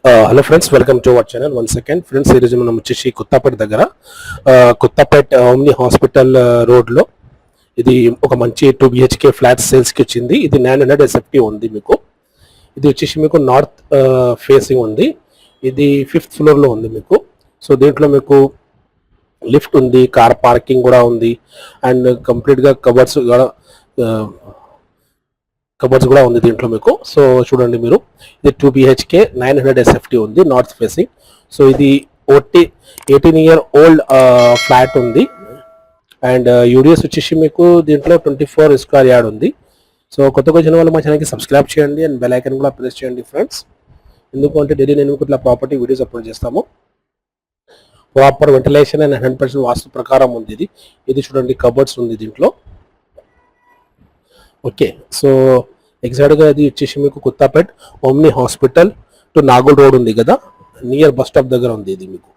Hello friends, welcome to our channel. One second friends, ఈరోజు మనం వచ్చేసి కొత్తపేట దగ్గర కొత్తపేట ఓమ్ని హాస్పిటల్ రోడ్లో ఇది ఒక మంచి 2 BHK ఫ్లాట్ సేల్స్కి వచ్చింది. ఇది 900 SFT ఉంది మీకు. ఇది వచ్చేసి మీకు నార్త్ ఫేసింగ్ ఉంది. ఇది 5th ఫ్లోర్లో ఉంది మీకు. సో దీంట్లో మీకు లిఫ్ట్ ఉంది, కార్ పార్కింగ్ కూడా ఉంది, అండ్ కంప్లీట్గా కబర్డ్స్ కూడా ఉంది దీంట్లో మీకు. సో చూడండి మీరు, ఇది 2 BHK 900 SFT ఉంది, నార్త్ ఫేసింగ్. సో ఇది 18 year old ఫ్లాట్ ఉంది. అండ్ యూడిఎస్ వచ్చేసి మీకు దీంట్లో 24 స్క్వేర్ యార్డ్ ఉంది. సో కొత్తగా వచ్చిన వాళ్ళు మా ఛానల్కి సబ్స్క్రైబ్ చేయండి అండ్ బెల్ ఐకాన్ కూడా ప్రెస్ చేయండి ఫ్రెండ్స్. ఎందుకంటే డైలీ నేను ఇట్లా ప్రాపర్టీ వీడియోస్ అప్లోడ్ చేస్తాము. ప్రాపర్ వెంటిలేషన్ అండ్ 100% వాస్తు ప్రకారం ఉంది ఇది. ఇది చూడండి, కబర్డ్స్ ఉంది దీంట్లో. ఓకే, సో ఎగ్జాక్ట్గా అది వచ్చేసి మీకు Kothapet omni hospital to Nagole road ఉంది కదా, నియర్ బస్ స్టాప్ దగ్గర ఉంది ఇది మీకు.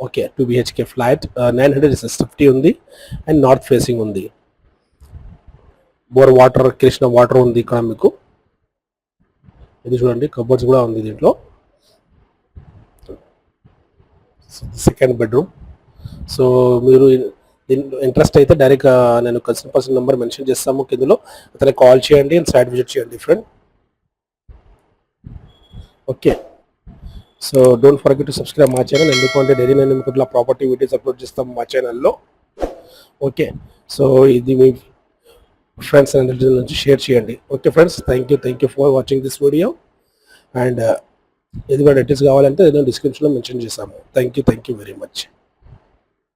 ఓకే, 2 BHK ఫ్లాట్ 900 SFT ఉంది అండ్ నార్త్ ఫేసింగ్ ఉంది. బోర్ వాటర్, కృష్ణ వాటర్ ఉంది ఇక్కడ మీకు. ఇది చూడండి, కబర్డ్స్ కూడా ఉంది దీంట్లో. Second bedroom. సో మీరు ఇంట్రెస్ట్ అయితే డైరెక్ట్ నేను కన్సర్న్ పర్సన్ నెంబర్ మెన్షన్ చేస్తాము కిందలో, అతనికి కాల్ చేయండి అండ్ సైట్ విజిట్ చేయండి friend. Okay, so don't forget to subscribe మా ఛానల్. ఎందుకంటే డైలీ నేను మీకు ఇట్లా ప్రాపర్టీ వీడియోస్ అప్లోడ్ చేస్తాము మా ఛానల్లో. ఓకే, సో ఇది మీ ఫ్రెండ్స్ అండ్ రిలేటివ్స్ నుంచి షేర్ చేయండి. Okay friends, thank you for watching this video. And ఇది కూడా డీటెయిల్స్ కావాలంటే నేను డిస్క్రిప్షన్లో మెన్షన్ చేస్తాము. Thank you very much.